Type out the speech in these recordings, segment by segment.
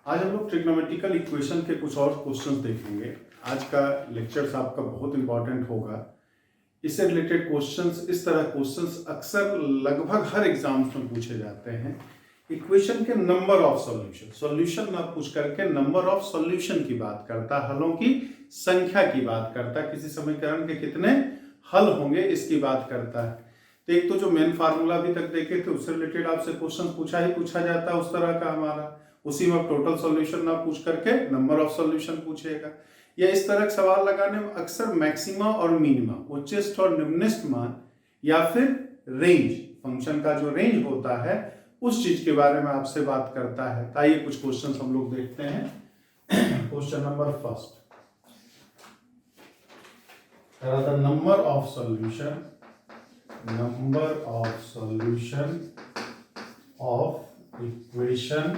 आज हम लोग ट्रिग्नोमेट्रिकल इक्वेशन के कुछ और क्वेश्चंस देखेंगे। आज का लेक्चर्स आपका बहुत इंपॉर्टेंट होगा। इससे रिलेटेड क्वेश्चंस, इस तरह क्वेश्चंस अक्सर लगभग हर एग्जाम्स में पूछे जाते हैं। इक्वेशन के नंबर ऑफ सॉल्यूशन ना पूछ करके नंबर ऑफ सॉल्यूशन की बात करता, हलों की संख्या की बात करता, किसी समीकरण के कितने हल होंगे इसकी बात करता है। तो एक तो जो मेन फार्मूला अभी तक देखे थे उससे रिलेटेड आपसे क्वेश्चन पूछा जाता है उस तरह का हमारा, उसी में टोटल सॉल्यूशन ना पूछ करके नंबर ऑफ सॉल्यूशन पूछेगा। या इस तरह के सवाल लगाने में अक्सर मैक्सिमा और मिनिमा, उच्चतम और निम्नतम मान, या फिर रेंज, फंक्शन का जो रेंज होता है उस चीज के बारे में आपसे बात करता है। तो आइए कुछ क्वेश्चन हम लोग देखते हैं। Question number first, the number of solution of equation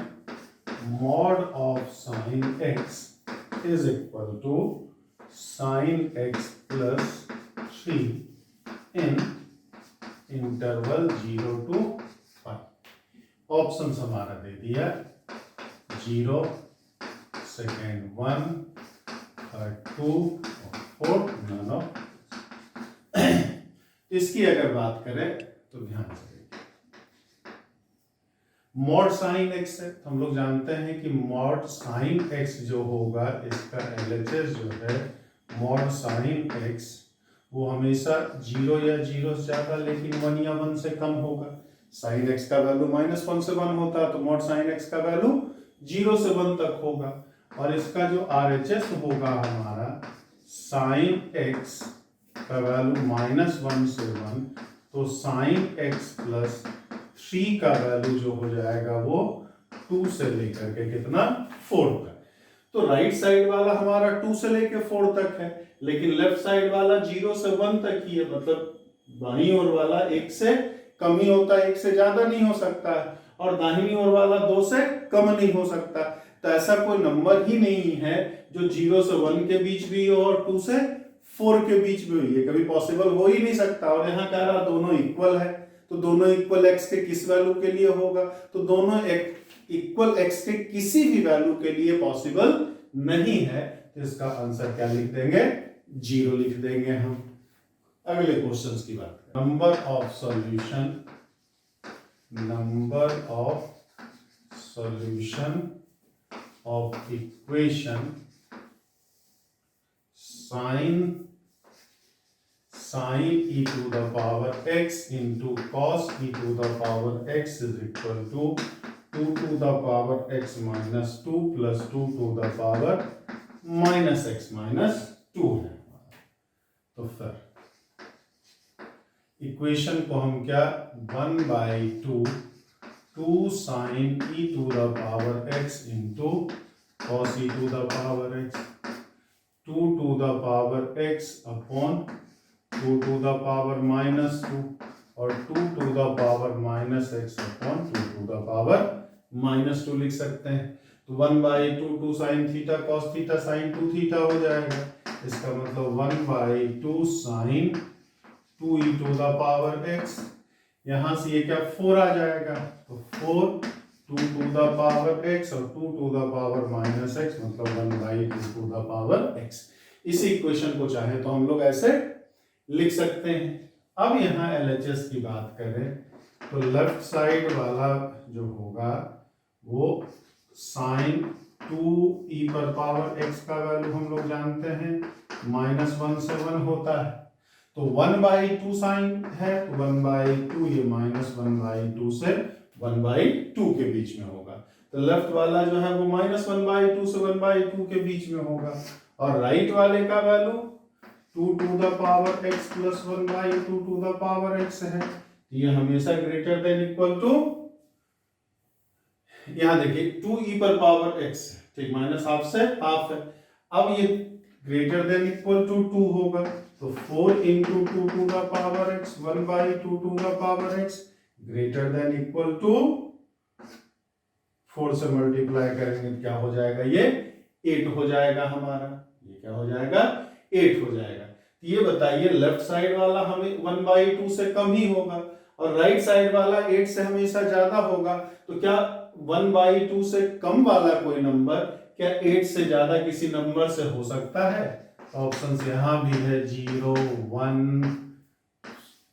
mod of sin x is equal to sin x plus 3 in interval 0 to 5। Option हमारा दे दिया 0, सेकेंड 1, थर्ड 2 और फोर्थ नन ऑफ। इसकी अगर बात करें तो ध्यान से मॉड साइन एक्स है, तो हम लोग जानते हैं कि मॉड साइन एक्स जो होगा इसका LHS जो है मॉड साइन एक्स वो हमेशा 0 या 0 से ज्यादा लेकिन 1 या 1 से कम होगा। साइन एक्स का वैल्यू -1 से 1 होता है तो मॉड साइन एक्स का वैल्यू 0 से 1 तक होगा। और इसका जो RHS होगा हमारा साइन एक्स का वैल्यू -1 से 1, तो साइन एक्स प्लस 3 का वैल्यू जो हो जाएगा वो 2 से लेकर के कितना 4 तक। तो राइट साइड वाला हमारा 2 से लेकर 4 तक है, लेकिन लेफ्ट साइड वाला 0 से 1 तक ही है, मतलब बाईं ओर वाला 1 से कम ही होता है, 1 से ज्यादा नहीं हो सकता है, और दाहिनी ओर वाला 2 से कम नहीं हो सकता। तो ऐसा कोई नंबर ही नहीं है जो 0 से 1 के बीच भी हो और 2 से 4 के बीच में हुई है, कभी पॉसिबल हो ही नहीं सकता। और यहाँ कह रहा दोनों इक्वल है, तो दोनों इक्वल x के किस वैल्यू के लिए होगा, तो दोनों इक्वल x के किसी भी वैल्यू के लिए पॉसिबल नहीं है। तो इसका आंसर क्या लिख देंगे, 0 लिख देंगे हम। अगले क्वेश्चंस की बात करें। Number of solution of equation sin e to the power x into cos e to the power x is equal to 2 to the power x minus 2 plus 2 to the power minus x minus 2 है। तो फिर equation को हम क्या 1/2 sin e to the power x into cos e to the power x, 2 to the power x upon 2 to the power -2 और 2 to the power -x upon 2 to the power -2 लिख सकते हैं। तो 1/2 2 sin theta cos theta sin 2 theta हो जाएगा। इसका मतलब 1/2 sin 2e to the power x, यहां से ये क्या 4 आ जाएगा, तो 4 2 to the power x और 2 to the power -x, मतलब 1/2 to the power x। इस इक्वेशन को चाहे तो हम लोग ऐसे लिख सकते हैं। अब यहाँ LHS की बात करें तो लेफ्ट साइड वाला जो होगा वो साइन 2e पर पावर x का वैल्यू हम लोग जानते हैं -1 से 1 होता है, तो 1/2 साइन है, तो 1/2 ये -1/2 से 1/2 के बीच में होगा। तो लेफ्ट वाला जो है वो -1/2 से 1/2 के बीच में होगा, और राइट वाले का value 2 to the power x plus 1/2 to the power x है। ये हमेशा ग्रेटर देन इक्वल टू, यहां देखिए 2e पर पावर x, ठीक, -1/2 से हाफ है। अब ये ग्रेटर देन इक्वल टू 2 होगा, तो 4 into 2 to the power x 1/2 to the power x greater than equal to 4 से मल्टीप्लाई करेंगे क्या हो जाएगा, ये 8 हो जाएगा हमारा। ये क्या हो जाएगा, 8 हो जाएगा। ये बताइए लेफ्ट साइड वाला हमें 1/2 से कम ही होगा और राइट साइड वाला 8 से हमेशा ज्यादा होगा, तो क्या 1/2 से कम वाला कोई नंबर क्या 8 से ज्यादा किसी नंबर से हो सकता है? ऑप्शन यहां भी है 0, 1,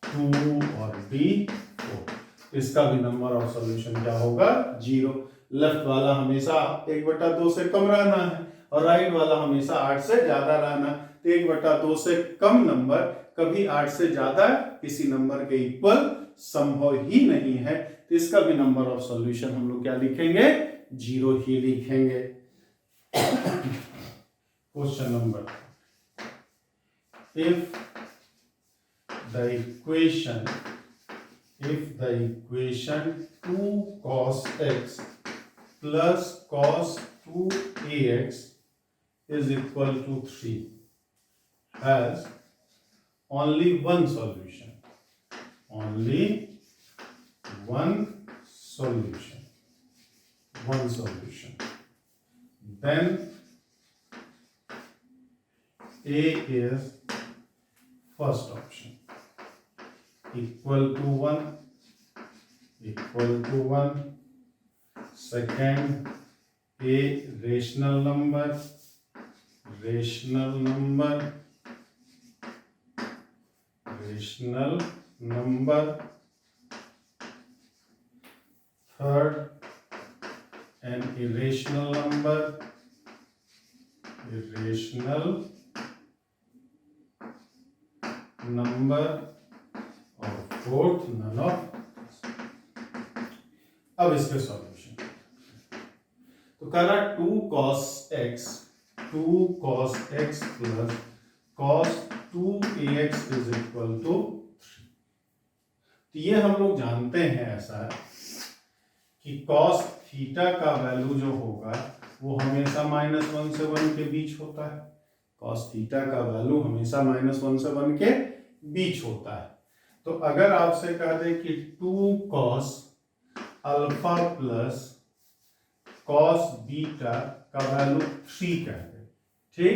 2 और बी 4। इसका भी नंबर ऑफ सॉल्यूशन क्या होगा? 0। लेफ्ट वाला हमेशा 1/2 से कम रहना है और राइट वाला हमेशा 8 से ज्यादा रहना। तो 1/2 से कम नंबर कभी 8 से ज्यादा किसी नंबर के इक्वल संभव ही नहीं है। तो इसका भी नंबर ऑफ सॉल्यूशन हम लोग क्या लिखेंगे? 0 ही लिखेंगे। Question number, if the equation 2 cos x plus cos 2ax is equal to 3 has only one solution, then A is first option, equal to 1, second A rational number, third an irrational number, और fourth none of. अब इसके solution तो करा 2 cos x plus cos 2ax is equal to 3। तो ये हम लोग जानते हैं ऐसा कि cos थीटा का वैल्यू जो होगा वो हमेशा -1 से 1 के बीच होता है। cos थीटा का वैल्यू हमेशा -1 से 1 के बीच होता है। तो अगर आपसे कह दे कि 2 cos alpha plus cos beta का वैल्यू 3 कह दे, ठीक,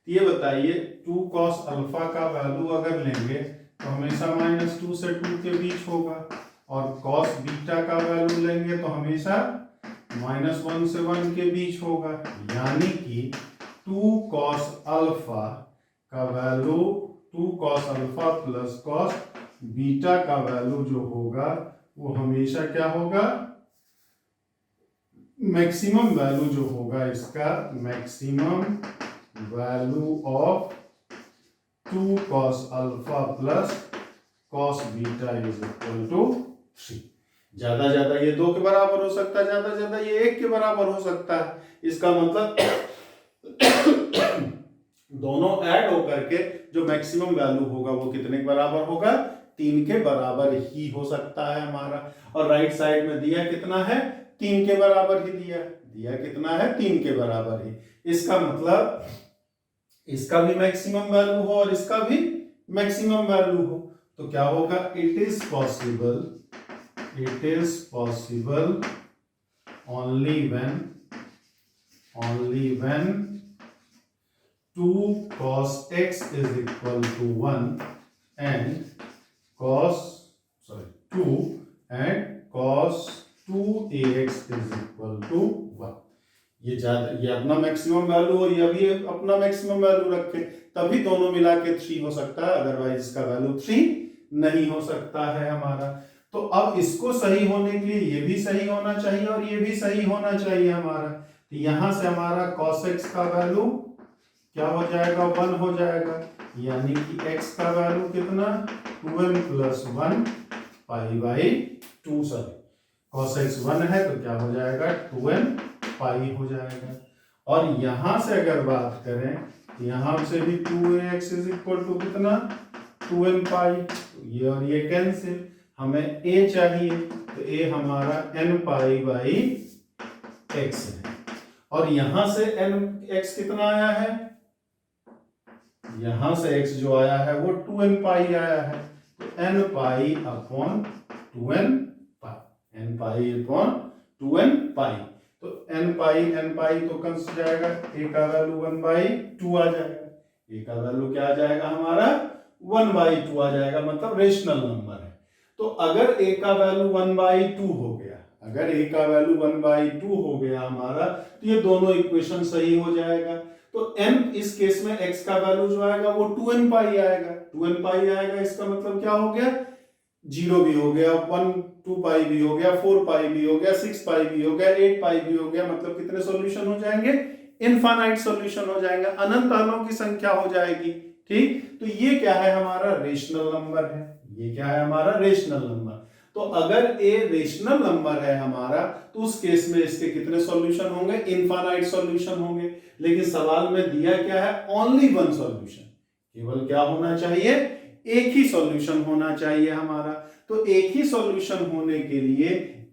ये बताइए 2 cos अल्फा का वैल्यू अगर लेंगे तो हमेशा -2 से 2 के बीच होगा और cos बीटा का वैल्यू लेंगे तो हमेशा -1 से 1 के बीच होगा। यानी कि 2 cos अल्फा का value 2 cos alpha plus cos beta का वैल्यू जो होगा वो हमेशा क्या होगा? मैक्सिमम वैल्यू जो होगा इसका maximum value of 2 cos alpha plus cos beta is equal to 3। ज्यादा ये 2 के बराबर हो सकता है, ज्यादा ये 1 के बराबर हो सकता है। इसका मतलब दोनों ऐड होकर के जो मैक्सिमम वैल्यू होगा वो कितने के बराबर होगा? 3 के बराबर ही हो सकता है हमारा। और राइट साइड में दिया कितना है? 3 के बराबर ही दिया कितना है? 3 के बराबर ही। इसका मतलब इसका भी मैक्सिमम वैल्यू हो और इसका भी मैक्सिमम वैल्यू हो तो क्या होगा? It is possible only when 2 cos x is equal to 1 and cos 2ax is equal to 1। ये अपना मैक्सिमम वैल्यू और ये भी अपना मैक्सिमम वैल्यू रखें तभी दोनों मिला के 3 हो सकता है, अदरवाइज इसका वैल्यू 3 नहीं हो सकता है हमारा। तो अब इसको सही होने के लिए ये भी सही होना चाहिए और ये भी सही होना चाहिए हमारा। तो यहां से हमारा cos x का वैल्यू क्या हो जाएगा? 1 हो जाएगा। यानी कि x का वैल्यू कितना? 2n + 1 π/2। सॉरी, cos x 1 है तो क्या हो जाएगा? 2n पाई हो जाएगा। और यहां से अगर बात करें यहां से भी 2ax = कितना? 2n पाई। तो ये और ये कैंसिल, हमें a चाहिए तो a हमारा n π/x है। और यहां से x कितना आया है? यहां से x जो आया है वो 2n पाई आया है। तो n π/2n पाई। तो n पाई तो कंस जाएगा, a का वैल्यू 1/2 आ जाएगा। a का वैल्यू क्या आ जाएगा हमारा? 1/2 आ जाएगा, मतलब रेशनल नंबर है। तो अगर a का वैल्यू 1/2 हो गया अगर a का वैल्यू 1/2 हो गया हमारा तो ये दोनों इक्वेशन सही हो जाएगा। तो n इस केस में x का वैल्यू जो आएगा वो 2n पाई आएगा, 2n पाई आएगा। इसका मतलब क्या हो गया, 0 भी हो गया, 1 2 पाई भी हो गया, 4 पाई भी हो गया, 6 पाई भी हो गया, 8 पाई भी हो गया। मतलब कितने सॉल्यूशन हो जाएंगे, इनफाइनाइट सॉल्यूशन हो जाएगा, अनंत हलों की संख्या हो जाएगी। ठीक, तो ये क्या है, हमारा रेशनल नंबर है। ये क्या है, हमारा रेशनल नंबर। तो अगर a रेशनल नंबर है हमारा तो उस केस में इसके कितने सॉल्यूशन होंगे, इनफाइनाइट सॉल्यूशन होंगे। लेकिन सवाल में दिया क्या है, ओनली वन सॉल्यूशन, केवल क्या होना चाहिए, एक ही सॉल्यूशन होना चाहिए हमारा। तो एक ही सॉल्यूशन होने के लिए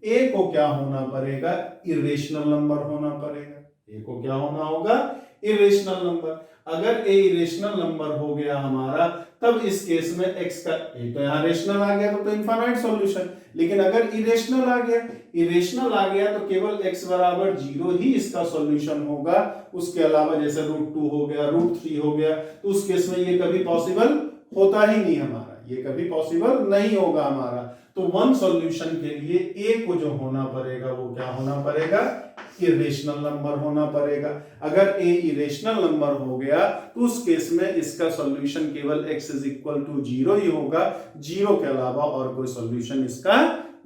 a को क्या होना पड़ेगा, इरेशनल नंबर होना पड़ेगा। a को क्या होना होगा, इरेशनल नंबर। अगर a इरेशनल नंबर हो गया हमारा तब इस केस में x का, a तो यहां रेशनल आ गया तो इनफाइनाइट सॉल्यूशन। लेकिन अगर इरेशनल आ गया, इरेशनल आ गया तो केवल x बराबर 0 ही इसका सॉल्यूशन होगा। उसके अलावा जैसे √2 हो गया, √3 हो गया, तो उस केस में ये कभी पॉसिबल होता ही नहीं हमारा, ये कभी पॉसिबल नहीं होगा हमारा। तो वन सॉल्यूशन के लिए a को जो होना पड़ेगा वो क्या होना पड़ेगा, इरेशनल नंबर होना पड़ेगा। अगर a इरेशनल नंबर हो गया तो उस केस में इसका सॉल्यूशन केवल x = 0 ही होगा, 0 के अलावा और कोई सॉल्यूशन इसका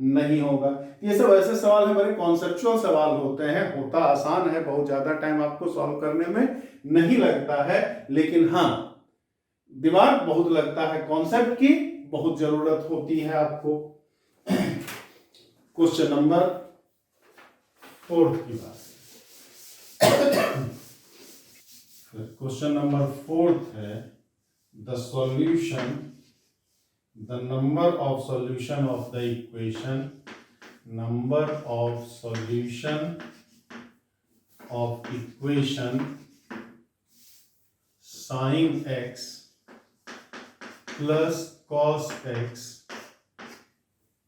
नहीं होगा। ये सब ऐसे सवाल हमारे कॉन्सेप्चुअल सवाल होते हैं, होता आसान है, बहुत ज्यादा टाइम आपको सॉल्व करने में नहीं लगता है, लेकिन हाँ दिमाग बहुत लगता है, कॉन्सेप्ट की बहुत जरूरत होती है आपको। क्वेश्चन नंबर 4 की बात, क्वेश्चन नंबर 4 है, the solution, the number of solution of the equation, number of solution of equation sin x plus cos x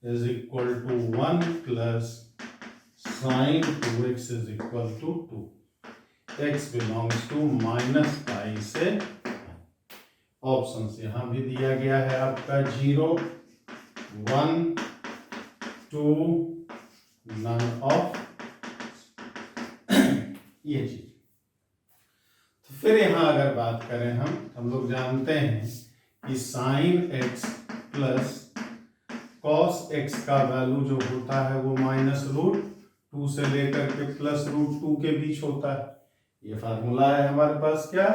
is equal to 1 plus sin 2x is equal to 2. x belongs to -π से, options यहां भी दिया गया है आपका 0 1 2 none of ये चीज। तो फिर यहां अगर बात करें हम लोग जानते हैं कि sin x plus cos x का वैल्यू जो होता है वो -√2 से लेकर के +√2 के बीच होता है। ये फार्मूला है हमारे पास क्या,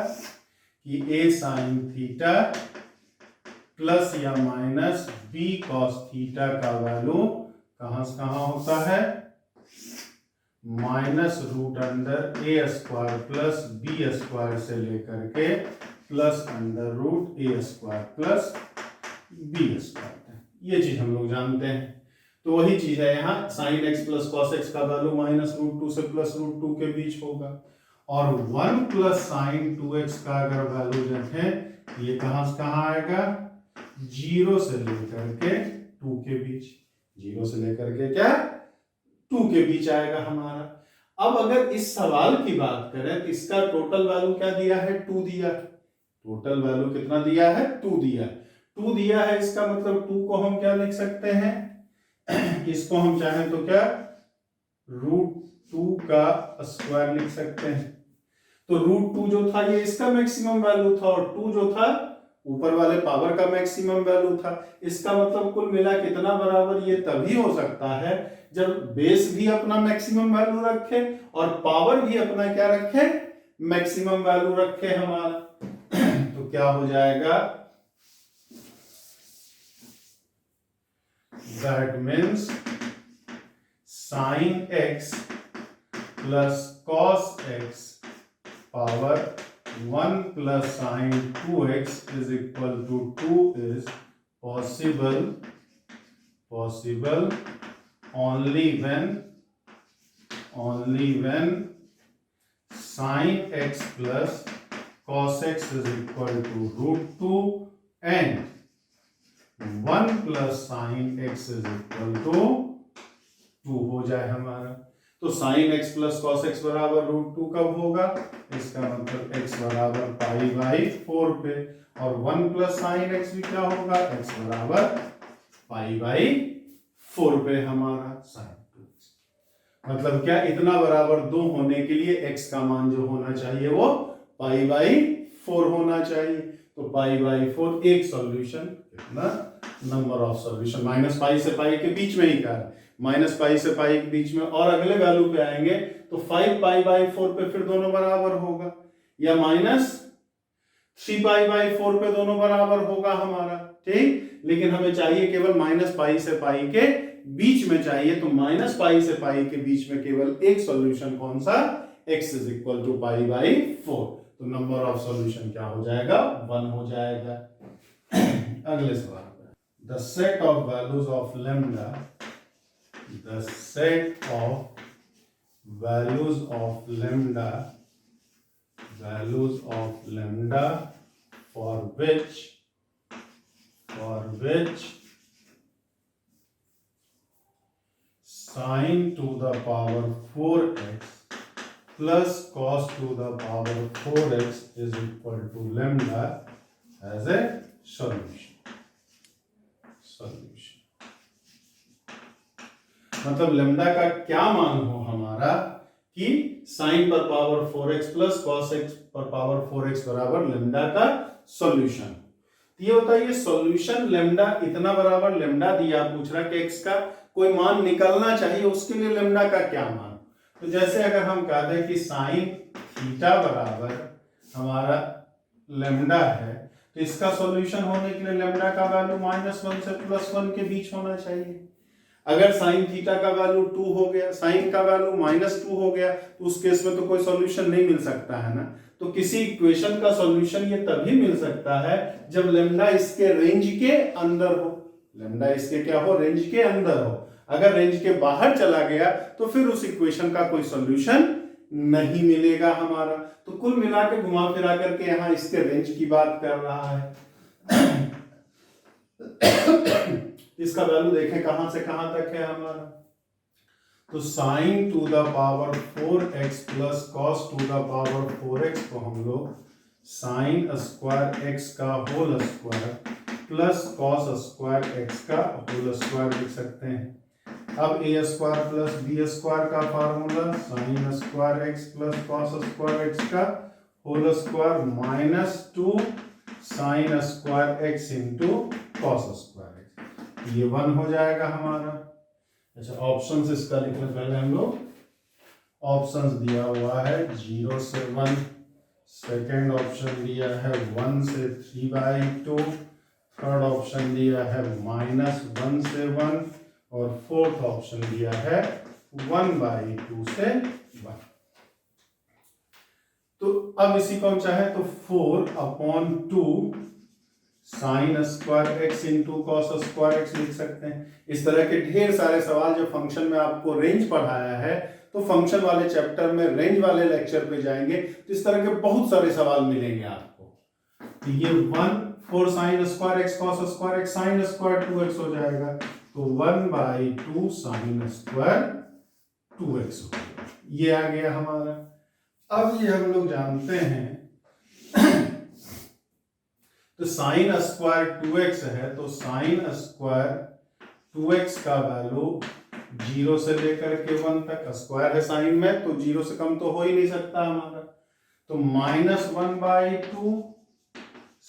कि a sin थीटा प्लस या माइनस b cos थीटा का वैल्यू कहां से कहां होता है, -√a² प्लस b² से लेकर के +√a² प्लस b²। ये चीज हम लोग जानते हैं। तो वही चीज है यहाँ, sin x plus cos x का वैल्यू -√2 से +√2 के बीच होगा, और 1 प्लस sin 2x का अगर वैल्यू देखें ये कहां से कहां आएगा, 0 से लेकर के 2 के बीच, 0 से लेकर के क्या 2 के बीच आएगा हमारा। अब अगर इस सवाल की बात करें तो इसका टोटल वैल्यू क्या दिया है, 2 दिया है। टोटल वैल्यू कितना दिया है, 2 दिया है। 2 दिया है, इसका मतलब 2 को हम क्या लिख सकते हैं, इसको हम चाहें तो क्या √2 का स्क्वायर लिख सकते हैं। तो √2 जो था ये इसका मैक्सिमम वैल्यू था, और 2 जो था ऊपर वाले पावर का मैक्सिमम वैल्यू था। इसका मतलब कुल मिला कितना बराबर, ये तभी हो सकता है जब बेस भी अपना मैक्सिमम वैल्यू रखे और पावर भी अपना क्या रखे, मैक्सिमम वैल्यू रखे हमारा। तो क्या हो जाएगा, that means sin x plus cos x power 1 plus sin 2x is equal to 2 is possible only when sin x plus cos x is equal to √2 and 1 plus sin x is equal to 2 हो जाए हमारा। तो sin x plus cos x बराबर √2 कब होगा, इसका मतलब x बराबर π/4 पे, और 1 प्लस sin x भी क्या होगा, x बराबर π/4 पे हमारा sin 2x। मतलब क्या, इतना बराबर 2 होने के लिए x का मान जो होना चाहिए वो π/4 होना चाहिए। तो π/4 एक सॉल्यूशन, कितना नंबर ऑफ सॉल्यूशन, -π से π के बीच में ही कर, -π से π के बीच में, और अगले वैल्यू पे आएंगे तो 5π/4 पे फिर दोनों बराबर होगा, या -3π/4 पे दोनों बराबर होगा हमारा, ठीक। लेकिन हमें चाहिए केवल -π से π के बीच में चाहिए, तो -π से π के बीच में केवल एक सॉल्यूशन, कौन सा, x = π/4। तो नंबर ऑफ सॉल्यूशन क्या हो जाएगा, 1 हो जाएगा। अगले सवाल, the set of values of lambda, the set of values of lambda, values of lambda for which sin to the power 4x plus cos to the power 4x is equal to lambda as a solution। मतलब lambda का क्या मान हो हमारा कि sin पर power 4x plus cos x पर power 4x बराबर लैम्डा का सॉल्यूशन। ये बताइए सॉल्यूशन लैम्डा इतना बराबर लैम्डा दिया, पूछ रहा कि x का कोई मान निकलना चाहिए, उसके लिए लैम्डा का क्या मान। तो जैसे अगर हम कह दें कि sin थीटा बराबर हमारा लैम्डा है, तो इसका सॉल्यूशन होने के लिए लैम्डा का वैल्यू -1 से +1 के बीच होना चाहिए। अगर साइन थीटा का वैल्यू 2 हो गया, साइन का वैल्यू -2 हो गया, तो उस केस में तो कोई सॉल्यूशन नहीं मिल सकता है ना। तो किसी इक्वेशन का सॉल्यूशन ये तभी मिल सकता है जब लैम्डा इसके रेंज के अंदर हो, लैम्डा इसके क्या हो, रेंज के अंदर हो। अगर रेंज के बाहर चला गया तो फिर उस इक्वेशन का कोई सॉल्यूशन नहीं मिलेगा हमारा। तो कुल मिला के घुमा फिरा करके यहाँ इसके रेंज की बात कर रहा है। इसका वैल्यू देखें कहां से कहां तक है हमारा, तो sin to the power 4x plus cos to the power 4x को हम लोग sin स्क्वायर x का whole square plus cos square x का होल स्क्वायर लिख सकते हैं। अब a square plus b square का formula sin square x plus cos square x का whole square -2 sin square x into cos square x, ये 1 हो जाएगा हमारा। अच्छा ऑप्शंस इसका लिख लें पहले हम लोग। ऑप्शंस दिया हुआ है 0 से 1, सेकेंड ऑप्शन दिया है 1 से 3/2, थर्ड ऑप्शन दिया है -1 से 1, और फोर्थ ऑप्शन दिया है 1/2 से 1। तो अब इसी को हम चाहे तो 4/2 sin square x into cos square x लिख सकते हैं। इस तरह के ढेर सारे सवाल जो फंक्शन में आपको रेंज पढ़ाया है, तो फंक्शन वाले चैप्टर में रेंज वाले लेक्चर पे जाएंगे तो इस तरह के बहुत सारे सवाल मिलेंगे आपको। तो ये 4 sin square x cos square x sin square 2x हो जाएगा, तो 1/2 sin स्क्वायर 2x हो जाएगा। ये आ गया हमारा। अब ये हम लोग जानते हैं तो साइन स्क्वायर 2x है, तो साइन स्क्वायर 2x का वैल्यू 0 से लेकर के 1 तक, स्क्वायर है साइन में तो 0 से कम तो हो ही नहीं सकता हमारा, तो -1/2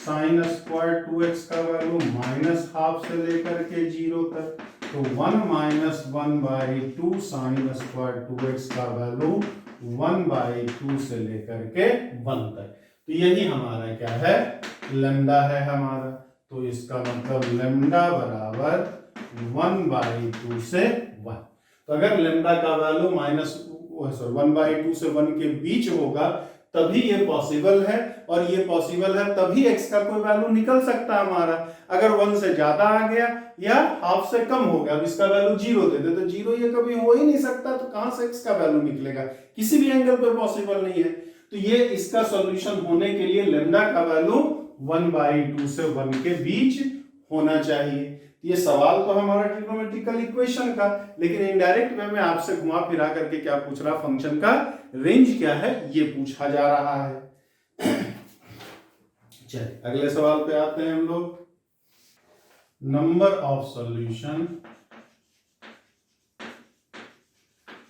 साइन स्क्वायर 2x का वैल्यू -12 से लेकर के 0 तक, तो 1 -1/2 साइन स्क्वायर 2x का वैल्यू 1/2 से लेकर के 1 तक। तो यही हमारा क्या है, लैम्डा है हमारा। तो इसका मतलब लैम्डा बराबर 1/2 से 1। तो अगर लैम्डा का वैल्यू 1/2 से 1 के बीच होगा तभी ये पॉसिबल है, और ये पॉसिबल है तभी x का कोई वैल्यू निकल सकता है हमारा। अगर 1 से ज्यादा आ गया या हाफ से कम हो गया, अब इसका वैल्यू 0 दे दे तो 0 ये कभी हो ही नहीं सकता, तो कहां से x का वैल्यू निकलेगा, किसी भी एंगल पर पॉसिबल नहीं है। तो ये इसका सॉल्यूशन होने के लिए लैम्डा का वैल्यू 1/2 से 1 के बीच होना चाहिए। ये सवाल तो हमारा ट्रिग्नोमेट्रिकल इक्वेशन का, लेकिन इनडायरेक्ट वे में आपसे घुमा फिरा करके क्या पूछ रहा, फंक्शन का रेंज क्या है ये पूछा जा रहा है। चलिए अगले सवाल पे आते हैं हम लोग।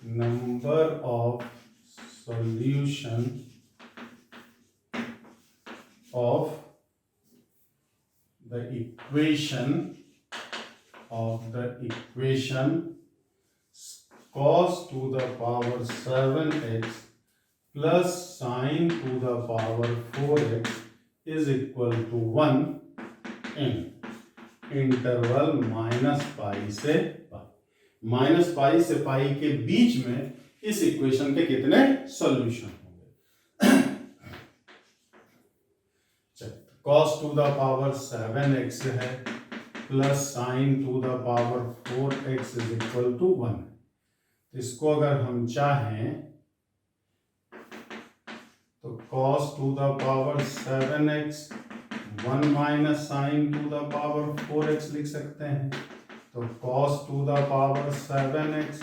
number of solution of the equation cos to the power 7x plus sin to the power 4x is equal to 1 in interval minus pi से पाई के बीच में इस इक्वेशन के कितने सॉल्यूशन होंगे। cos to the power 7x है plus sin to the power 4x is equal to 1। इसको अगर हम चाहें तो cos to the power 7x 1 minus sine to the power 4x लिख सकते हैं। तो cos to the power 7x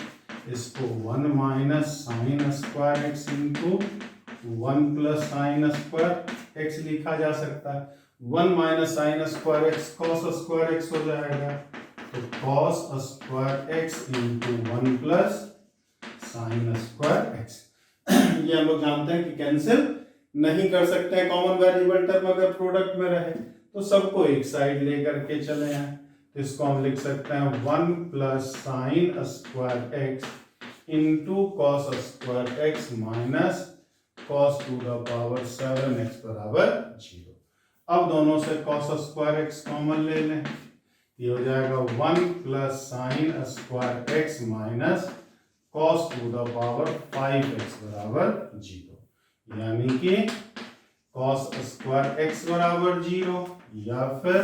इसको 1 minus sine square x into 1 plus sine square x लिखा जा सकता है। 1 minus sine square x cos square x हो जाएगा। तो cos square x into 1 plus sine square x. ये हम लोग जानते हैं कि कैंसिल नहीं कर सकते हैं कॉमन वेरिएबल टर्म अगर प्रोडक्ट में रहे, तो सबको एक साइड लेकर के चले आए। तो इसको हम लिख सकते हैं 1 plus sine square x into cos square x minus cos two the power 7x बराबर 0। अब दोनों से कॉस स्क्वायर एक्स कॉमन ले लें, ये हो जाएगा 1 plus sine square x minus cos two the power 5x बराबर 0। यानी कि cos स्क्वायर x बराबर 0 या फिर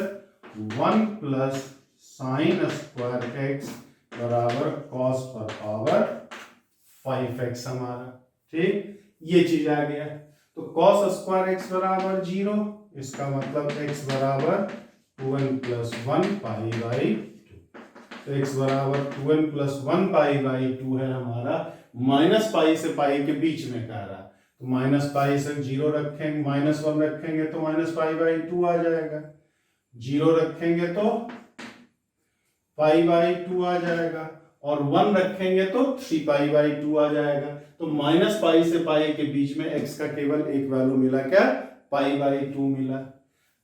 1 प्लस साइन स्क्वायर x बराबर cos पर पावर 5x हमारा। ठीक, ये चीज आ गया। तो cos स्क्वायर x बराबर 0, इसका मतलब x बराबर 2n प्लस 1 पाई बाई 2। तो x बराबर 2n प्लस 1 पाई बाई 2 है हमारा। माइनस पाई से पाई के बीच में कह रहा, तो माइनस पाई से 0 रखेंगे, माइनस 1 रखेंगे तो माइनस पाई बाई 2 आ जाएगा। 0 रखेंगे तो पाई बाई 2 आ जाएगा और 1 रखेंगे तो 3 पाई बाई 2 आ जाएगा। तो माइनस पाई से पाई के बीच में x का केवल एक वैल्यू मिला, क्या? पाई बाई 2 मिला।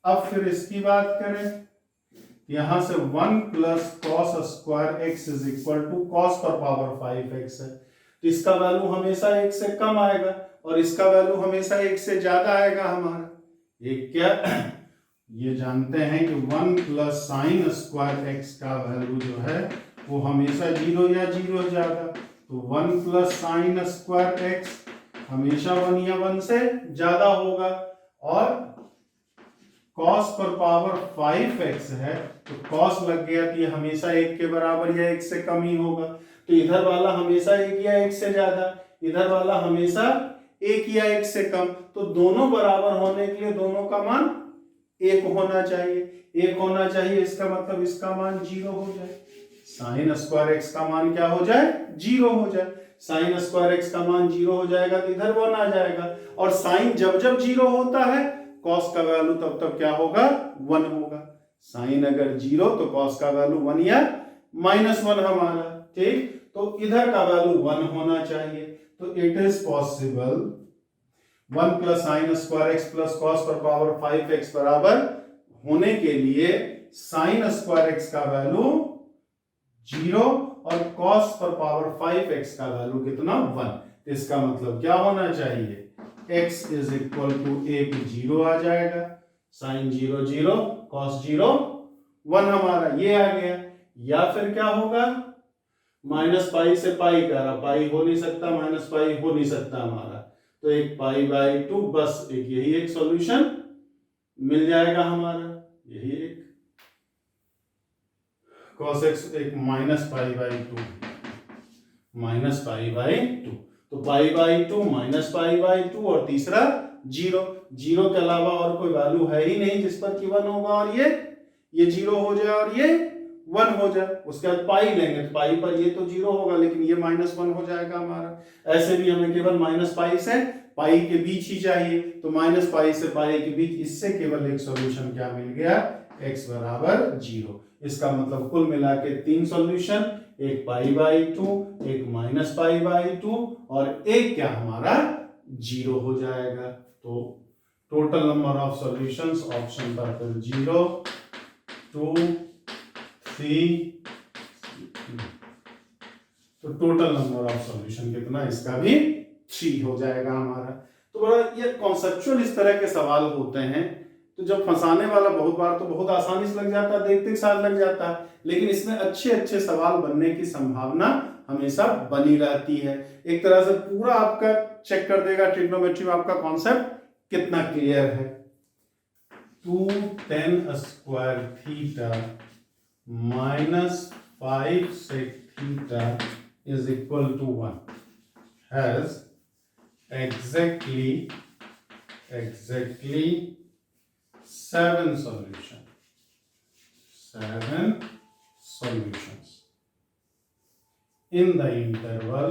अब फिर इसकी बात करें, यहां से 1 plus cos square x is equal to cos पर पावर 5x है। तो इसका वैल्यू हमेशा 1 से कम आएगा और इसका वैल्यू हमेशा 1 से ज्यादा आएगा हमारा। ये क्या ये जानते हैं कि 1 प्लस साइन स्क्वायर एक्स का वैल्यू जो है वो हमेशा 0 या 0 ज्यादा। तो 1 प्लस साइन स्क्वायर एक्स हमेशा 1 या 1 से ज्यादा होगा और cos पर पावर 5x है तो cos लग गया तो ये हमेशा 1 के बराबर या 1 से कम ही होगा। तो इधर वाला हमेशा 1 या 1 से ज्यादा, इधर वाला हमेशा 1 या 1 से कम। तो दोनों बराबर होने के लिए दोनों का मान 1 होना चाहिए। 1 होना चाहिए, इसका मतलब इसका मान 0 हो जाए। साइन स्क्वायर एक्स का मान क्या हो जाए? 0 हो जाए। साइन स्क्वायर एक्स का मान 0 हो जाएगा तो इधर 1 आ जाएगा। और साइन जब जब 0 होता है कॉस का वैल्यू तब तब क्या होगा? 1 होगा। साइन अगर 0 तो कॉस का वैल्यू 1 या -1 हमारा। ठीक, तो इधर का वैल्यू 1 होना चाहिए। तो it is possible 1 plus sine square x plus cos पर पावर 5x बराबर होने के लिए साइन स्क्वायर एक्स का वैल्यू 0 और कॉस पर पावर 5x का वैल्यू कितना? 1। इसका मतलब क्या होना चाहिए? x इज इक्वल टू 1 0 आ जाएगा। साइन 0 0 कॉस 0 1 हमारा ये आ गया। या फिर क्या होगा? माइनस पाई से पाई कह रहा, पाई हो नहीं सकता, माइनस पाई हो नहीं सकता हमारा। तो 1 पाई बाई 2, बस एक यही एक सॉल्यूशन मिल जाएगा हमारा। यही एक cos x एक minus pi by 2, minus pi by 2। तो pi by 2 minus pi by 2 और तीसरा 0। 0 के अलावा और कोई वैल्यू है ही नहीं जिस पर कि 1 होगा और ये 0 हो जाए और ये 1 हो जाए। उसके बाद पाई लेंगे तो पाई पर ये तो 0 होगा लेकिन ये -1 हो जाएगा हमारा। ऐसे भी हमें केवल माइनस पाई से पाई के बीच ही चाहिए। तो माइनस पाई से पाई के बीच, इससे केवल एक सॉल्यूशन क्या मिल गया? x बराबर 0। इसका मतलब कुल मिला के 3 सॉल्यूशन एक पाई बाई टू, एक माइनस पाई बाई टू, और एक क्या हमारा 0 हो जाएगा। तो total number of solutions option पर फिर 0, 2, 3। तो टोटल नंबर ऑफ सॉल्यूशन कितना, इसका भी 3 हो जाएगा हमारा। तो बड़ा ये कॉन्सेप्चुअल इस तरह के सवाल होते हैं, तो जब फंसाने वाला बहुत बार तो बहुत आसानी से लग जाता है, देखते साथ लग जाता है, लेकिन इसमें अच्छे अच्छे सवाल बनने की संभावना हमेशा बनी रहती है। एक तरह से पूरा आपका चेक कर देगा ट्रिग्नोमेट्री में आपका कॉन्सेप्ट कितना क्लियर है। 2 tan square theta minus 5 sec theta is equal to 1 has exactly 7 solutions in the interval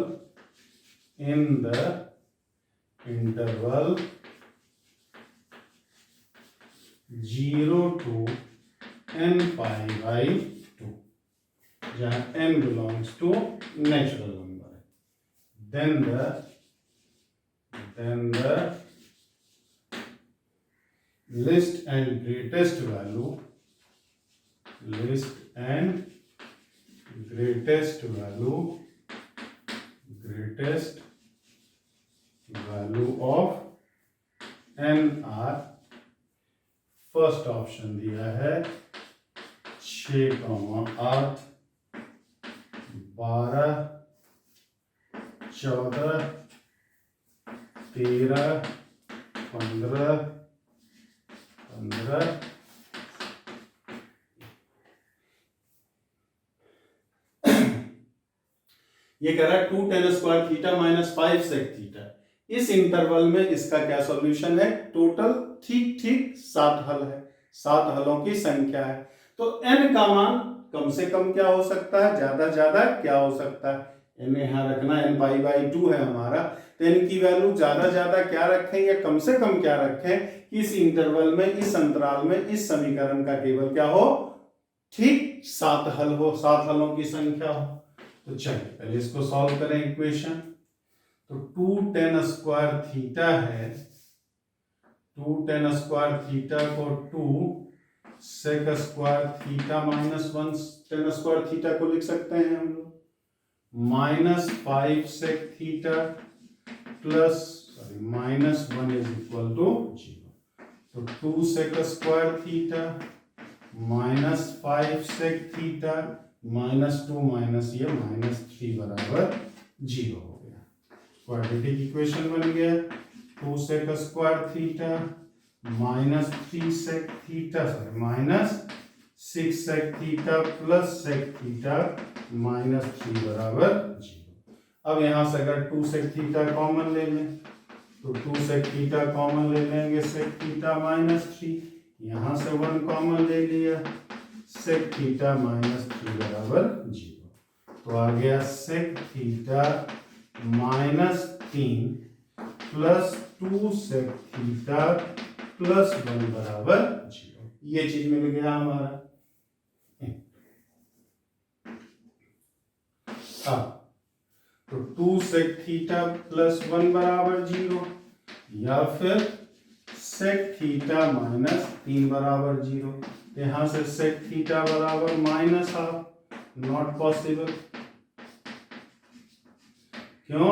0 to n pi by 2, जहाँ n belongs to natural number. Then the list and greatest value of n are, first option दिया है 6, 8, 12, 14, 13, 15, ये कह रहा है 2 tan square theta minus 5 sec theta. इस interval में इसका क्या सॉल्यूशन है? टोटल ठीक 7 हल है, 7 हलों की संख्या है। तो n का मान कम से कम क्या हो सकता है, ज्यादा क्या हो सकता है? n यहाँ रखना, n पाई बाई 2 है हमारा, तो n की वैल्यू ज्यादा क्या रखें या कम से कम क्या रखें कि इस इंटरवल में, इस अंतराल में, इस समीकरण का केवल क्या हो, ठीक 7 हल हो, 7 हलों की संख्या हो। तो चलिए पहले इसको सॉल्व करें इक्वेशन। तो 2 tan स्क्वायर थीटा है, 2 tan स्क्वायर थीटा को 2 sec square theta minus 1 tan square theta को लिख सकते हैं हम लोग, minus 5 sec theta plus minus 1 is equal to 0। तो 2 sec square theta minus 5 sec theta minus 2 minus ये माइनस 3 बराबर 0 हो गया। क्वाड्रेटिक इक्वेशन बन गया। 2 sec square theta minus 3 sec theta minus 6 sec theta plus sec theta minus 3 बराबर 0। अब यहां से अगर 2 sec थीटा कॉमन ले लें तो 2 sec थीटा कॉमन ले लेंगे, sec थीटा माइनस 3, यहां से 1 कॉमन ले लिया, sec थीटा माइनस 3 बराबर 0। तो आ गया sec theta minus 3 plus 2 sec theta plus 1 बराबर 0। ये चीज मिल गया हमारा। तो 2 sec थीटा प्लस 1 बराबर 0 या फिर sec थीटा माइनस 3 बराबर 0। यहां से sec थीटा बराबर माइनस हाफ, नॉट पॉसिबल। क्यों?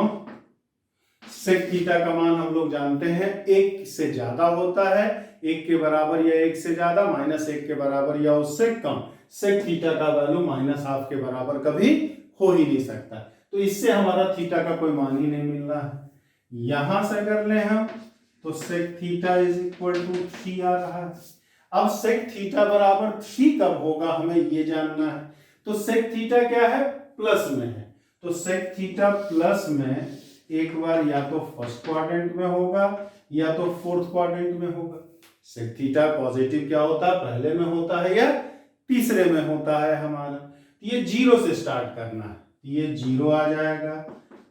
sec थीटा का मान हम लोग जानते हैं 1 से ज्यादा होता है, 1 के बराबर या 1 से ज्यादा, माइनस 1 के बराबर या उससे कम। sec थीटा का वैल्यू माइनस हाफ के बराबर कभी हो ही नहीं सकता। तो इससे हमारा थीटा का कोई मान ही नहीं मिल रहा है। यहां से अगर ले हम तो sec theta is equal to 3 आ रहा है। अब sec थीटा बराबर 3 कब होगा हमें ये जानना है। तो sec थीटा क्या है, प्लस में है। तो sec थीटा प्लस में एक बार या तो फर्स्ट क्वाड्रेंट में होगा या तो फोर्थ क्वाड्रेंट में होगा। sec थीटा पॉजिटिव क्या होता है, पहले में होता है या तीसरे में होता है हमारा। ये 0 से स्टार्ट करना है, ये 0 आ जाएगा,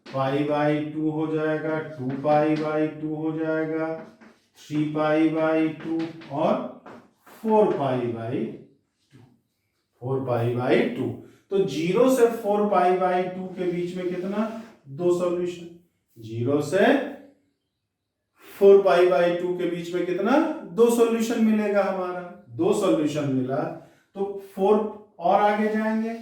पाई बाई 2 हो जाएगा, 2 पाई बाई 2 हो जाएगा, 3 पाई बाई 2 और 4 पाई बाई 2। 4π/2। तो 0 से 4π/2 के बीच में कितना, 2 सॉल्यूशन। 0 से 4π/2 के बीच में कितना, 2 सॉल्यूशन मिलेगा हमारा। 2 सॉल्यूशन मिला तो 4 और आगे जाएंगे,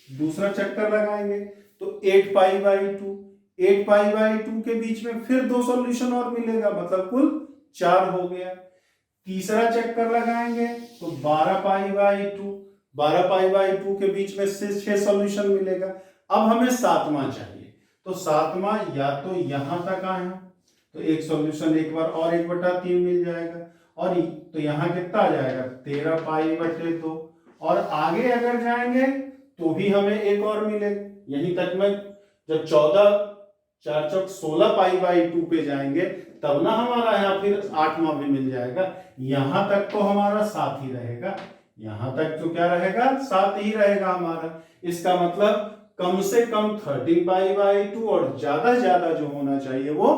दूसरा चक्कर लगाएंगे तो 8π/2। 8π/2 के बीच में फिर 2 सॉल्यूशन और मिलेगा, मतलब कुल 4 हो गया। तीसरा चक्कर लगाएंगे तो 12π/2। 12π/2 के बीच में से 6 सॉल्यूशन मिलेगा। अब हमें सातवां चाहिए, तो सातवां या तो यहां तक आए, तो एक सॉल्यूशन एक बार और 1/3 मिल जाएगा, और तो यहाँ कितना आ जाएगा, 13π/2। और आगे अगर जाएंगे तो भी हमें एक और मिलेगा। यहीं तक में जब 14 4 चौक 16π/2 पे जाएंगे तब ना हमारा यहाँ फिर 8वां भी मिल जाएगा। यहां तक तो हमारा 7 ही रहेगा, यहां तक तो क्या रहेगा, 7 ही रहेगा हमारा। इसका मतलब कम से कम 13π/2 और ज्यादा जो होना चाहिए वो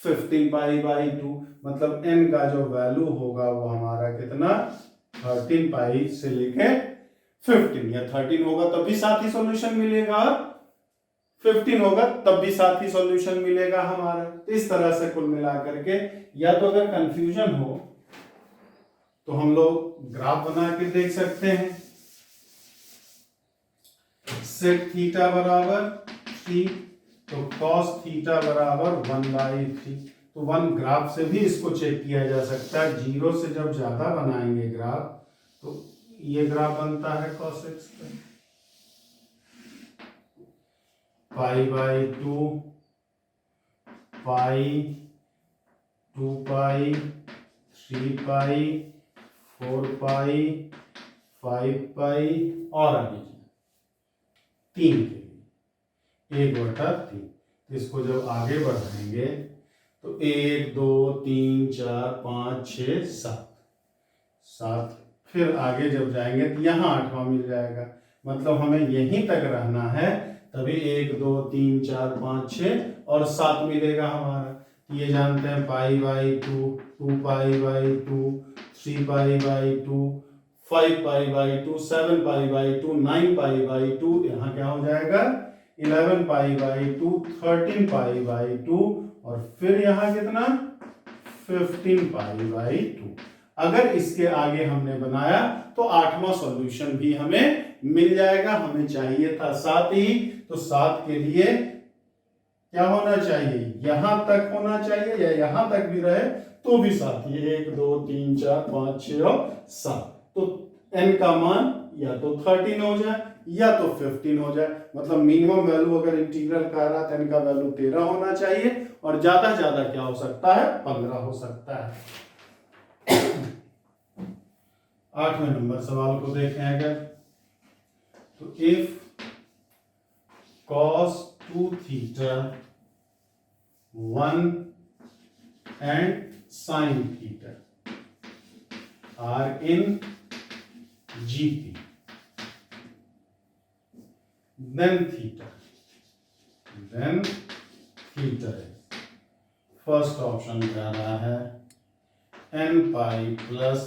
15π/2। मतलब n का जो वैल्यू होगा वो हमारा कितना, 13π से लेके 15, या 13 होगा तब भी 7 ही सॉल्यूशन मिलेगा, और 15 होगा तब भी 7 ही सॉल्यूशन मिलेगा हमारा। तो इस तरह से कुल मिलाकर के, या तो अगर कंफ्यूजन हो तो हम लोग ग्राफ बना के देख सकते हैं। सेक थीटा बराबर 3, तो कॉस थीटा बराबर 1/3। तो 1 ग्राफ से भी इसको चेक किया जा सकता है। 0 से जब ज्यादा बनाएंगे ग्राफ तो ये ग्राफ बनता है cos x का, π/2, पाई, 2π, 3π, 4π, 5π और आगे 3 के लिए 1/3। इसको जब आगे बढ़ाएंगे तो 1 2 3 4 5 6 7, फिर आगे जब जाएंगे तो यहाँ 8वां मिल जाएगा। मतलब हमें यहीं तक रहना है, तभी 1 2 3 4 5 6 और 7 मिलेगा हमारा। ये जानते हैं π/2, 2π/2, 3π/2, 5π/2, 7π/2, 9π/2, यहाँ क्या हो जाएगा 11π/2, 13π/2 और फिर यहाँ कितना 15π/2। अगर इसके आगे हमने बनाया तो 8वां सॉल्यूशन भी हमें मिल जाएगा। हमें चाहिए था 7 ही, तो 7 के लिए क्या होना चाहिए, यहां तक होना चाहिए, या यहां तक भी रहे तो भी 7 ही। 1 2 3 4 5 6 और 7। तो n का मान या तो 13 हो जाए या तो 15 हो जाए। मतलब मिनिमम वैल्यू अगर इंटीग्रल का रहा तो n का वैल्यू 13 होना चाहिए, और ज्यादा क्या हो सकता है, 15 हो सकता है। 8वें नंबर सवाल को देखें अगर, तो if cos 2 theta 1 and sin theta are in GP, then theta is, first option कह रहा है n π plus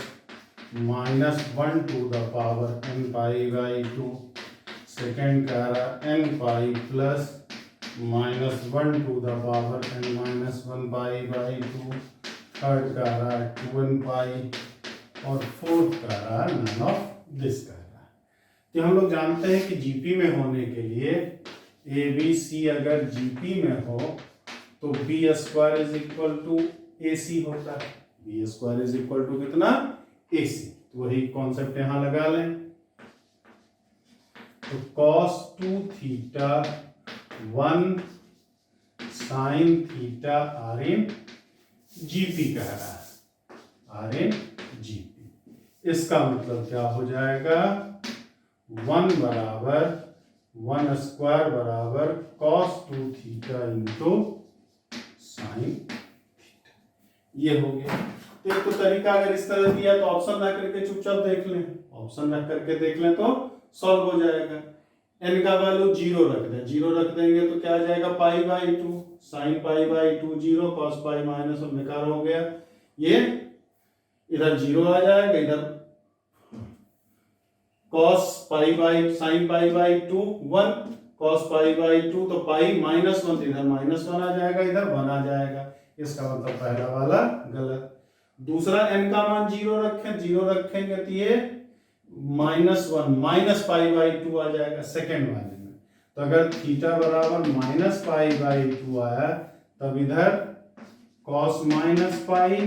-1 to the power n π/2। Second कह रहा n π plus -1 to the power n-1π/2। Third कह रहा है 2n π, और फोर्थ कह रहा है नन ऑफ दिस कह रहा है। तो हम लोग जानते हैं कि जीपी में होने के लिए ABC अगर जीपी में हो तो B² = AC होता है। B² = कितना, AC। तो वही कॉन्सेप्ट यहां लगा लें। तो cos 2 theta 1 sin theta are in GP कह रहा है, आर इन GP। इसका मतलब क्या हो जाएगा, 1 बराबर 1² बराबर cos 2 theta into sin theta। ये हो गया। तो एक तो तरीका अगर इस तरह दिया तो ऑप्शन रख करके चुपचाप देख लें, ऑप्शन रख करके देख लें तो सॉल्व हो जाएगा। n का वैल्यू 0 रख दें, 0 रख देंगे तो क्या आ जाएगा π/2, sin π/2 0, cos π माइनस और बेकार हो गया। ये इधर 0 आ जाएगा, इधर cos pi by sin pi by 2 1 cos pi by 2, तो पाई -1 तो इधर -1 आ जाएगा, इधर 1 आ जाएगा, इसका मतलब पहला वाला गलत। दूसरा n का मान 0 रखें, 0 रखेंगे तो ये -1 पाई बाई 2 आ जाएगा सेकेंड वाले में। तो अगर थीटा बराबर -पाई बाई 2 आया तब इधर cos पाई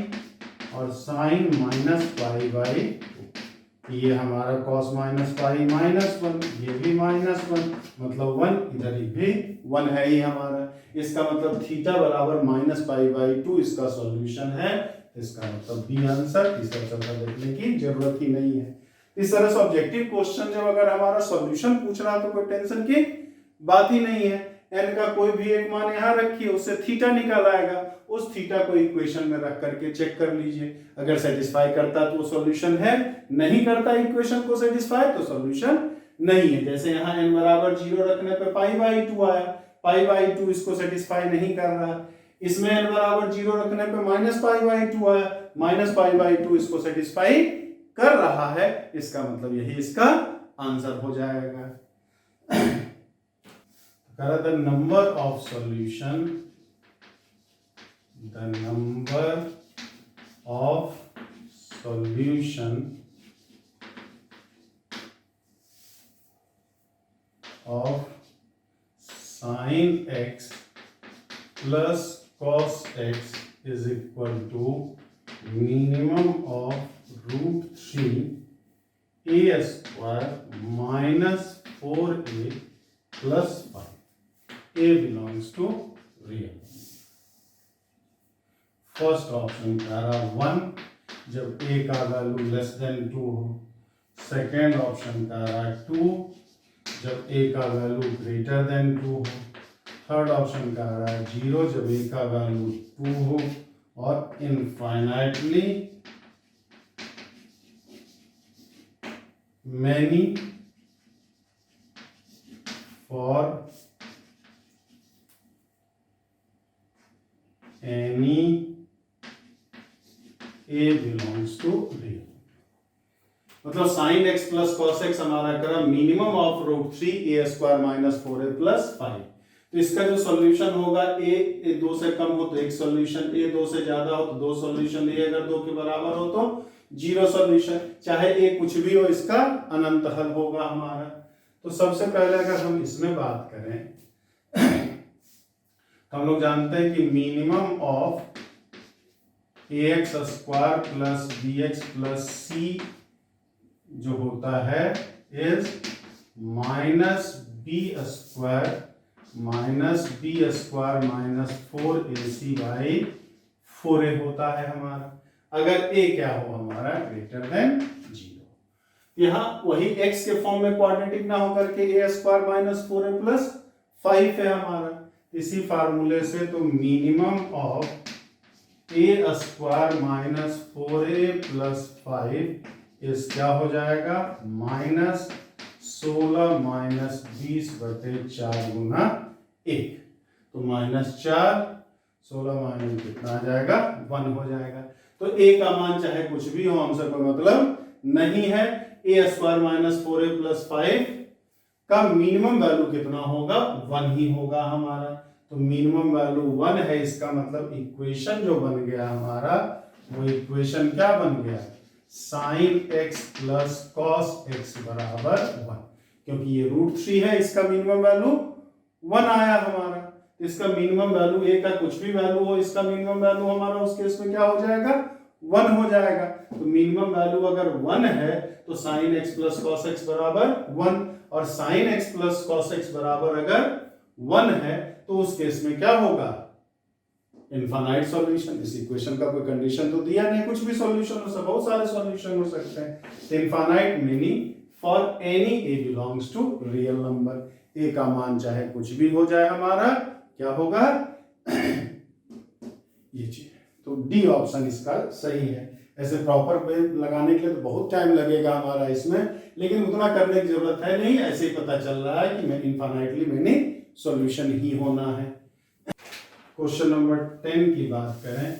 और sin पाई बाई 2, ये हमारा cos पाई -1, ये भी -1 मतलब 1, इधर भी 1 है ही हमारा। इसका मतलब थीटा बराबर पाई बाई 2 इसका सॉल्यूशन है, इसका मतलब बी आंसर। तीसरा चौथा देखने की जरूरत ही नहीं है। इस तरह से ऑब्जेक्टिव क्वेश्चन जब अगर हमारा सॉल्यूशन पूछ रहा तो कोई टेंशन की बात ही नहीं है। n का कोई भी एक मान यहाँ रखिए, उससे थीटा निकल आएगा, उस थीटा को इक्वेशन में रख करके चेक कर लीजिए, अगर सेटिस्फाई करता तो वो सॉल्यूशन है, नहीं करता इक्वेशन को सेटिस्फाई तो सॉल्यूशन नहीं है। जैसे यहाँ n बराबर 0 रखने पे पाई बाई 2 आया, पाई बाई 2 इसको सेटिस्फाई नहीं कर रहा, इसमें n बराबर 0 रखने पे पाई बाई 2 आया, पाई बाई 2 इसको सेटिस्फाई कर रहा है, इसका मतलब यही इसका आंसर हो जाएगा। The number of solution, the number of solution of sin x plus cos x is equal to minimum of √3 a square minus 4a plus 5. A belongs to real. First option कह रहा 1 जब a का value less than 2 हो। Second option कह रहा 2 जब a का value greater than 2 हो। थर्ड ऑप्शन कह रहा है 0 जब a का वैल्यू 2 हो, और infinitely many for any a belongs to real। मतलब sin x plus cos x हमारा करा minimum of √3 a square minus 4a plus 5। तो इसका जो सॉल्यूशन होगा a 2 से कम हो तो एक सॉल्यूशन, a 2 से ज्यादा हो तो दो सॉल्यूशन, a अगर 2 के बराबर हो तो 0 सॉल्यूशन, चाहे a कुछ भी हो इसका अनंत हल होगा हमारा। तो सबसे पहले अगर हम इसमें बात करें तो हम लोग जानते हैं कि minimum of ax square plus bx plus c जो होता है is minus b square minus 4ac by 4a होता है हमारा, अगर a क्या हो हमारा ग्रेटर देन 0। यहाँ वही x के फॉर्म में क्वाड्रेटिक ना होकर के a square minus 4a plus 5 है हमारा, इसी फार्मूले से तो minimum of a square minus 4a plus 5 इस क्या हो जाएगा माइनस 16 माइनस 20 बटे 4 गुना 1, तो -4 16 माइनस कितना आ जाएगा 1 हो जाएगा। तो a का मान चाहे कुछ भी हो हमसे कोई मतलब नहीं है, a square minus 4a plus 5 का मिनिमम वैल्यू कितना होगा 1 ही होगा हमारा। तो मिनिमम वैल्यू 1 है, इसका मतलब इक्वेशन जो बन गया हमारा वो इक्वेशन क्या बन गया sin x plus cos x बराबर 1, क्योंकि ये √3 है, इसका मिनिमम वैल्यू 1 आया हमारा। इसका मिनिमम वैल्यू a का कुछ भी वैल्यू हो, इसका मिनिमम वैल्यू हमारा उस केस में क्या हो जाएगा 1 हो जाएगा। तो मिनिमम वैल्यू अगर 1 है तो sin x plus cos x बराबर 1, और sin x plus cos x बराबर अगर 1 है तो उस केस में क्या होगा इनफाइनाइट सॉल्यूशन। इस इक्वेशन का कोई कंडीशन तो दिया नहीं, कुछ भी सॉल्यूशन हो सकता है, बहुत सारे सॉल्यूशन हो सकते हैं। Infinite meaning for any a belongs to real number, a का मान चाहे कुछ भी हो जाए हमारा क्या होगा ये चीज। तो डी ऑप्शन इसका सही है। ऐसे प्रॉपर वे लगाने के लिए तो बहुत टाइम लगेगा हमारा इसमें, लेकिन उतना करने की जरूरत है नहीं, ऐसे ही पता चल रहा है कि मैं इनफाइनाइटली मैंने सॉल्यूशन ही होना है। क्वेश्चन नंबर 10 की बात करें,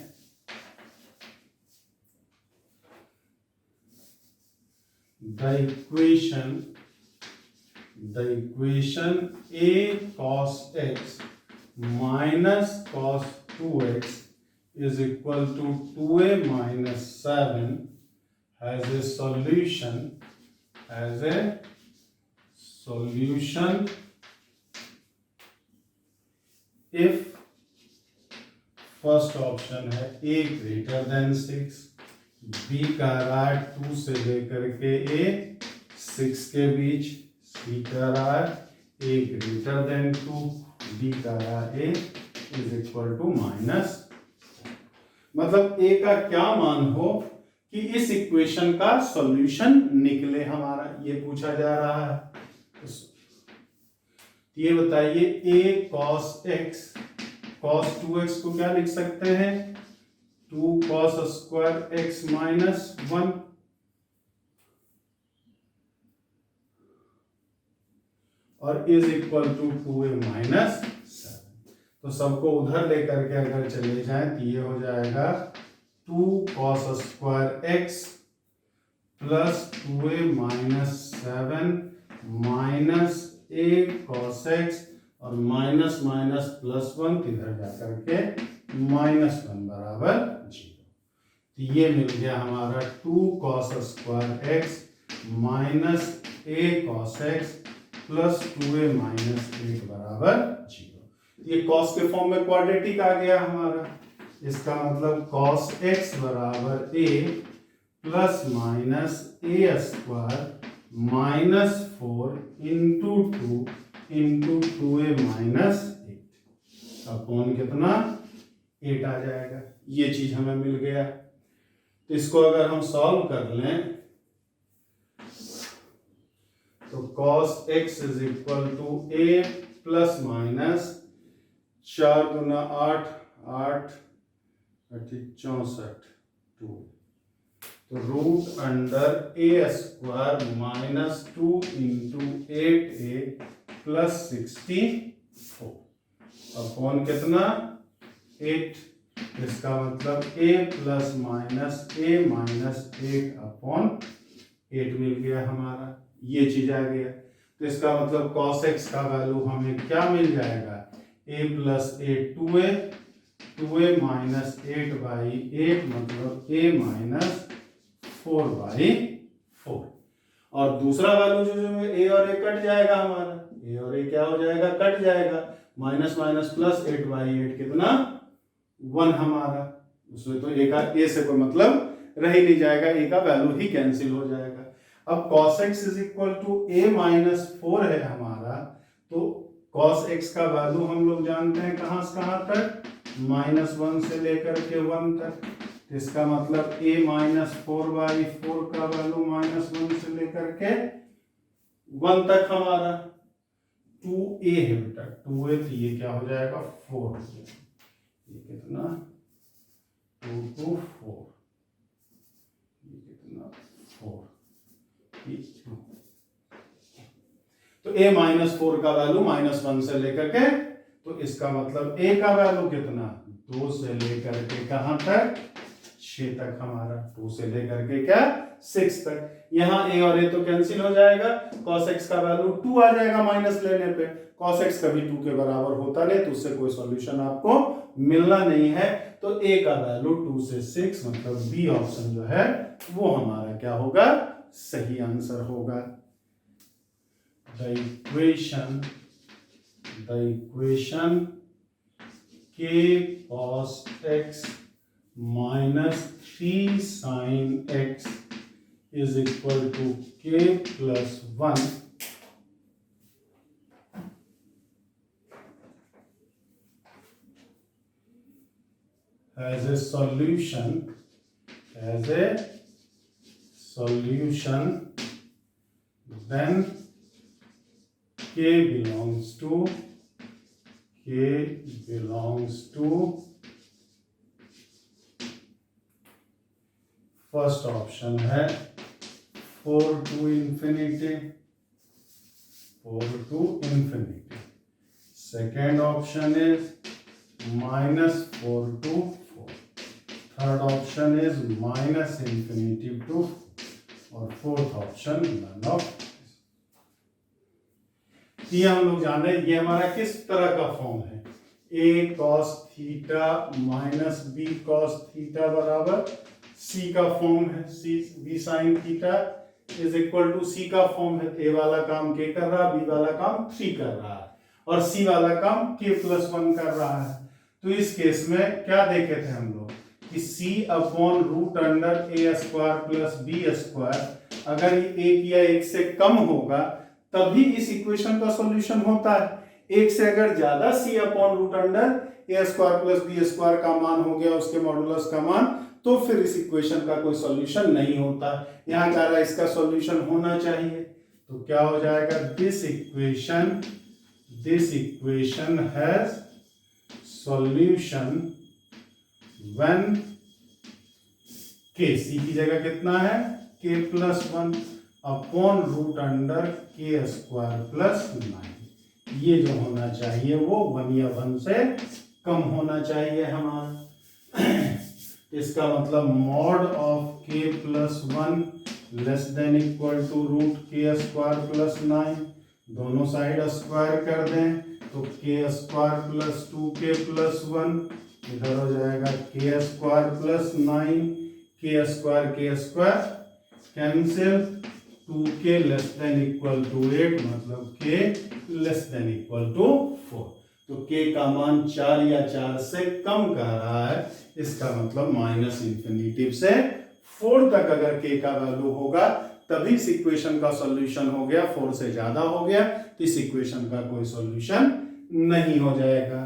the equation a cos x minus cos 2x is equal to 2a minus 7 has a solution if first option है a ग्रेटर देन 6, b कह रहा है 2 से लेकर के a 6 के बीच, c कह रहा है a ग्रेटर देन 2, d कह रहा है a is equal to minus. मतलब a का क्या मान हो कि इस इक्वेशन का सॉल्यूशन निकले हमारा, ये पूछा जा रहा है। ये बताइए a cos x cos 2x को क्या लिख सकते हैं, 2 cos स्क्वायर x माइनस 1, और is equal to 2a minus 7। तो सबको उधर लेकर के अगर चले जाएं तो ये हो जाएगा 2 cos square x plus 2a minus 7 minus a cos x और माइनस माइनस प्लस 1 इधर जाकर के माइनस 1 बराबर 0। तो ये मिल गया हमारा 2 cos square x minus a cos x plus 2a minus 8 बराबर 0। ये cos के फॉर्म में क्वाड्रेटिक आ गया हमारा, इसका मतलब cos x बराबर a plus minus a square minus 4 into 2 into 2a minus 8 upon कितना 8 आ जाएगा। ये चीज हमें मिल गया। तो इसको अगर हम सॉल्व कर लें तो cos x is equal to a plus minus 4 दूना 8 8 64 2, तो root under a square minus 2 into 8a plus 64 upon कितना 8, इसका मतलब a plus minus a minus 8 upon 8 मिल गया हमारा, ये चीज आ गया। तो इसका मतलब cos x का वैल्यू हमें क्या मिल जाएगा, a plus a 2a minus 8 by 8 मतलब a माइनस 4 बाई 4। और दूसरा वैल्यू जो a और a कट जाएगा हमारा, a और a क्या हो जाएगा, कट जाएगा, माइनस माइनस प्लस 8 बाई 8 कितना 1 हमारा, उसमें तो a का a से कोई मतलब रह ही नहीं जाएगा, a का वैल्यू ही कैंसिल हो जाएगा। अब cos x is equal to a minus 4 है हमारा, तो cos x का वैल्यू हम लोग जानते हैं कहां से कहां तक, माइनस 1 से लेकर के 1 तक। इसका मतलब a माइनस 4 बाई 4 का वैल्यू माइनस 1 से लेकर के 1 तक हमारा 2a है बेटा, 2a, तो ये क्या हो जाएगा 4 हो जाएगा, ये कितना 2 to 4, ये कितना 4, तो a माइनस 4 का वैल्यू माइनस 1 से लेकर के, तो इसका मतलब a का वैल्यू कितना 2 से लेकर के कहां तक 6 तक हमारा, 2 से लेकर के क्या 6 तक। यहाँ a और a तो कैंसिल हो जाएगा, cos x का वैल्यू 2 आ जाएगा माइनस लेने पे, cos x कभी 2 के बराबर होता नहीं, तो उससे कोई सॉल्यूशन आपको मिलना नहीं है। तो a का वैल्यू 2 से 6 मतलब बी ऑप्शन जो है वो हमारा क्या होगा, सही आंसर होगा। The equation k cos x minus 3 sin x is equal to k plus 1 as a solution, then k belongs to first option है 4 to infinity, second option is minus 4 to 4, third option is minus infinity to 4, और fourth option none of. ये हम लोग जान रहे हैं ये हमारा किस तरह का फॉर्म है, a cos theta minus b cos theta बराबर c का फॉर्म है, b sin theta is equal to c का फॉर्म है। a वाला काम k कर रहा है, b वाला काम 3 कर रहा है और c वाला काम k प्लस 1 कर रहा है। तो इस केस में क्या देखे थे हम लोग कि c upon root under a square plus b square अगर ये 1 या 1 से कम होगा तभी इस इक्वेशन का सॉल्यूशन होता है। 1 से अगर ज्यादा c upon root under a square plus b square का मान हो गया उसके मॉडुलस का मान, तो फिर इस इक्वेशन का कोई सॉल्यूशन नहीं होता। यहां कह रहा है इसका सॉल्यूशन होना चाहिए, तो क्या हो जाएगा, this equation has solution when k, c की जगह कितना है k plus 1 upon root under k square plus 9। ये जो होना चाहिए वो 1 या 1 से कम होना चाहिए हमारा। इसका मतलब mod of k plus 1 less than equal to root k square plus 9, दोनों साइड स्क्वायर कर दें तो k square plus 2k plus 1 इधर हो जाएगा k square plus 9, k square cancel, 2k less than equal to 8 मतलब k less than equal to 4। तो k का मान 4 या 4 से कम कह रहा है, इसका मतलब माइनस इंफिनिटी से 4 तक अगर k का वैल्यू होगा तभी इस इक्वेशन का सॉल्यूशन हो गया। 4 से ज्यादा हो गया तो इस इक्वेशन का कोई सॉल्यूशन नहीं हो जाएगा।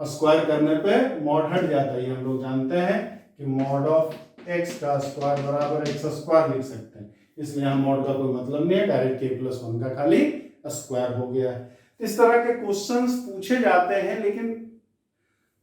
स्क्वायर करने पे मॉड हट जाता है, हम लोग जानते हैं कि मॉड ऑफ x का स्क्वायर बराबर x स्क्वायर लिख सकते हैं, इसलिए यहाँ मॉड का कोई मतलब नहीं है, डायरेक्ट k प्लस 1 का खाली स्क्वायर हो गया है। इस तरह के क्वेश्चंस पूछे जाते हैं, लेकिन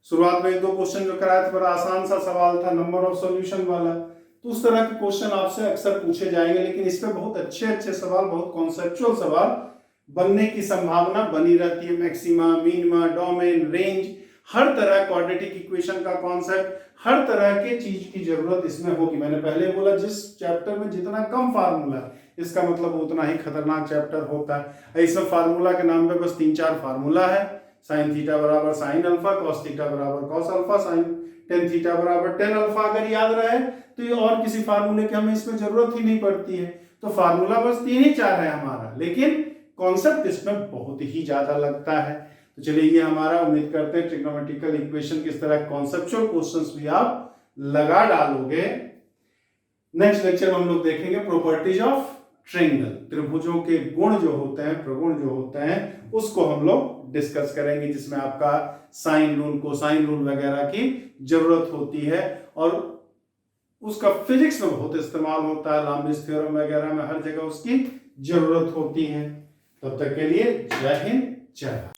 शुरुआत में 1-2 क्वेश्चन जो कराए थे बड़ा आसान सा सवाल था नंबर ऑफ सॉल्यूशन वाला, तो उस तरह के क्वेश्चन आपसे अक्सर पूछे जाएंगे। लेकिन इस पे बहुत अच्छे सवाल, बहुत कॉन्सेप्चुअल सवाल बनने की संभावना बनी रहती है। मैक्सिमा, मिनिमा, डोमेन, रेंज, हर तरह क्वाड्रेटिक इक्वेशन का कॉन्सेप्ट, हर तरह के चीज की जरूरत इसमें होगी। मैंने पहले बोला जिस चैप्टर में जितना कम फार्मूला इसका मतलब उतना ही खतरनाक चैप्टर होता है। इसमें फार्मूला के नाम पे बस 3-4 फार्मूला है, साइन थीटा बराबर साइन अल्फा, कॉस थीटा बराबर cos alpha, sine tan theta बराबर टेन अल्फा अगर याद रहे तो ये और किसी फार्मूले की हमें इसमें जरूरत ही नहीं पड़ती है। तो फार्मूला बस 3 ही 4 है हमारा, लेकिन कॉन्सेप्ट इसमें बहुत ही ज्यादा लगता है। तो चलिए ये हमारा, उम्मीद करते हैं ट्रिग्नोमेट्रिकल इक्वेशन किस तरह कॉन्सेप्चुअल क्वेश्चंस भी आप लगा डालोगे। नेक्स्ट लेक्चर में हम लोग देखेंगे प्रॉपर्टीज ऑफ ट्रायंगल, त्रिभुजों के गुण जो होते हैं, प्रगुण जो होते हैं, उसको हम लोग डिस्कस करेंगे, जिसमें आपका साइन रूल, कोसाइन रूल वगैरह की जरूरत होती है और उसका फिजिक्स में बहुत इस्तेमाल होता है, लाम्बिस थ्योरम वगैरह में हर जगह उसकी जरूरत होती है। तब तक के लिए जय हिंद, जय भारत।